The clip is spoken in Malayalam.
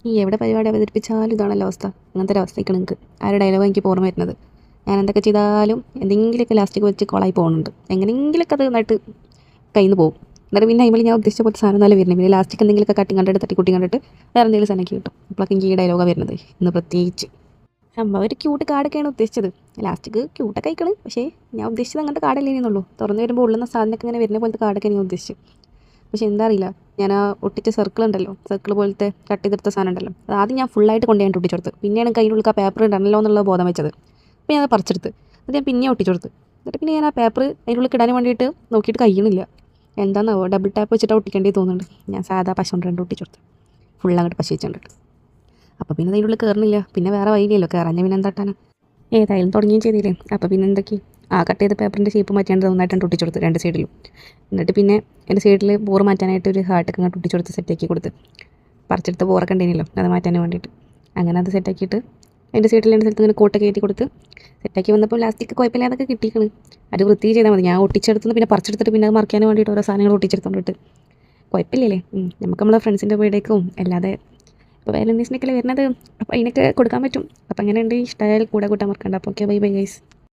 ഈ എവിടെ പരിപാടി അവതരിപ്പിച്ചാലും ഇതാണല്ലോ അവസ്ഥ. അങ്ങനത്തെ ഒരു അവസ്ഥയ്ക്കാണ് നിങ്ങൾക്ക്. ആ ഒരു ഡയലോഗ് എനിക്ക് ഓർമ്മ വരുന്നത്. ഞാൻ എന്തൊക്കെ ചെയ്താലും എന്തെങ്കിലുമൊക്കെ ലാസ്റ്റിക്ക് വെച്ച് കോളായി പോകുന്നുണ്ട്. എങ്ങനെയെങ്കിലുമൊക്കെ അത് നന്നായിട്ട് കയ്യിൽ നിന്ന് പോകും. എന്നിട്ട് പിന്നെ അതിൽ ഞാൻ ഉദ്ദേശിച്ച പോലത്തെ സാധനം നല്ല വരുന്നത്. പിന്നെ ലാസ്റ്റിക്ക് എന്തെങ്കിലുമൊക്കെ കട്ടി കണ്ടിട്ട് തട്ടിക്കൂട്ടി കണ്ടിട്ട് വേറെ എന്തെങ്കിലും സാധനം കിട്ടും. അപ്പോഴൊക്കെ എനിക്ക് ഈ ഡയലോഗാണ് വരുന്നത് ഇന്ന് പ്രത്യേകിച്ച്. സംഭവം ഒരു ക്യൂട്ട് കാർഡൊക്കെയാണ് ഉദ്ദേശിച്ചത്. ലാസ്റ്റിക്ക് ക്യൂട്ടൊക്കെ അയക്കണം. പക്ഷേ ഞാൻ ഉദ്ദേശിച്ചത് അങ്ങനത്തെ കാർഡല്ലേ എന്നുള്ളൂ. തുറന്ന് വരുമ്പോൾ ഉള്ളുന്ന സാധനമൊക്കെ ഇങ്ങനെ വരുന്ന പോലത്തെ കാർഡൊക്കെ ഞാൻ ഉദ്ദേശിച്ചത്. പക്ഷേ എന്താ അറിയില്ല, ഞാൻ ആ ഒട്ടിച്ച സർക്കിൾ ഉണ്ടല്ലോ, സർക്കിൾ പോലത്തെ കട്ട് ചെയ്തെടുത്ത സാധനം ഉണ്ടല്ലോ, അത് ആദ്യം ഞാൻ ഫുള്ളായിട്ട് കൊണ്ടുപോയി ഒട്ടിച്ചു കൊടുത്ത്. പിന്നെയാണ് കയ്യിലുള്ള ആ പേപ്പർ ഇടണല്ലോ എന്നുള്ള ബോധം വെച്ചത്. അപ്പോൾ ഞാൻ അത് പറിച്ചെടുത്ത് അത് ഞാൻ പിന്നെ ഒട്ടിച്ചു കൊടുത്ത്. എന്നിട്ട് പിന്നെ ഞാൻ ആ പേപ്പർ അതിനുള്ളിൽ ഇടാൻ വേണ്ടിയിട്ട് നോക്കിയിട്ട് കഴിയണില്ല. എന്താണെന്നാവോ, ഡബിൾ ടാപ്പ് വെച്ചിട്ട് ഒട്ടിക്കേണ്ടി തോന്നുന്നുണ്ട്. ഞാൻ സാധാ പശ കൊണ്ട് രണ്ട് ഒട്ടിച്ചു കൊടുത്ത്, ഫുൾ അങ്ങോട്ട് പശ വെച്ചിട്ടുണ്ട്. അപ്പോൾ പിന്നെ അതിനുള്ളിൽ കയറണില്ല. പിന്നെ വേറെ വഴിയില്ലല്ലോ, കയറാൻ പിന്നെ എന്താട്ടാണ്. ഏതായാലും തുടങ്ങുകയും ചെയ്തില്ലേ. അപ്പോൾ പിന്നെ എന്തൊക്കെ ആ കട്ട് ചെയ്ത പേപ്പറിൻ്റെ ഷേപ്പ് മാറ്റാണ്ട് നന്നായിട്ട് ഒട്ടിച്ചു കൊടുത്ത് രണ്ട് സൈഡിലും. എന്നിട്ട് പിന്നെ എൻ്റെ സൈഡിൽ ബോറ് മാറ്റാനായിട്ട് ഒരു ഹാർട്ടൊക്കെ അങ്ങോട്ട് ഒട്ടിച്ചു കൊടുത്ത് സെറ്റാക്കി കൊടുത്ത്. പറിച്ചെടുത്ത ബോറൊക്കെ ഉണ്ടെങ്കിലോ അത് മാറ്റാൻ വേണ്ടിയിട്ട് അങ്ങനെ അത് സെറ്റാക്കിയിട്ട് എൻ്റെ സൈഡിൽ എൻ്റെ സ്ഥലത്ത് ഇങ്ങനെ കോട്ടൊക്കെ കയറ്റി കൊടുത്ത് സെറ്റാക്കി വന്നപ്പോൾ ലാസ്റ്റിക്ക് കുഴപ്പമില്ലാതൊക്കെ കിട്ടിയിരിക്കണ്. അത് വൃത്തി ചെയ്താൽ മതി. ഞാൻ ഒട്ടിച്ചെടുത്ത് പിന്നെ പറിച്ചെടുത്തിട്ട് പിന്നെ അത് മറിക്കാൻ വേണ്ടിയിട്ട് ഓരോ സാധനങ്ങൾ ഒട്ടിച്ചെടുത്തോണ്ടിട്ട് കുഴപ്പമില്ലല്ലേ. നമുക്ക് നമ്മളെ ഫ്രണ്ട്സിൻ്റെ ബർത്ത്ഡേക്കും അല്ലാതെ ഇപ്പോൾ വാലന്റൈൻസിനൊക്കെ വരുന്നത്. അപ്പോൾ അതിനൊക്കെ കൊടുക്കാൻ പറ്റും. അപ്പോൾ അങ്ങനെ ഉണ്ട്. ഇഷ്ടമായാൽ കൂടെ കൂട്ടാൻ മറക്കണ്ട. അപ്പോൾ ഓക്കെ, ബൈ ബൈ ഗൈസ്.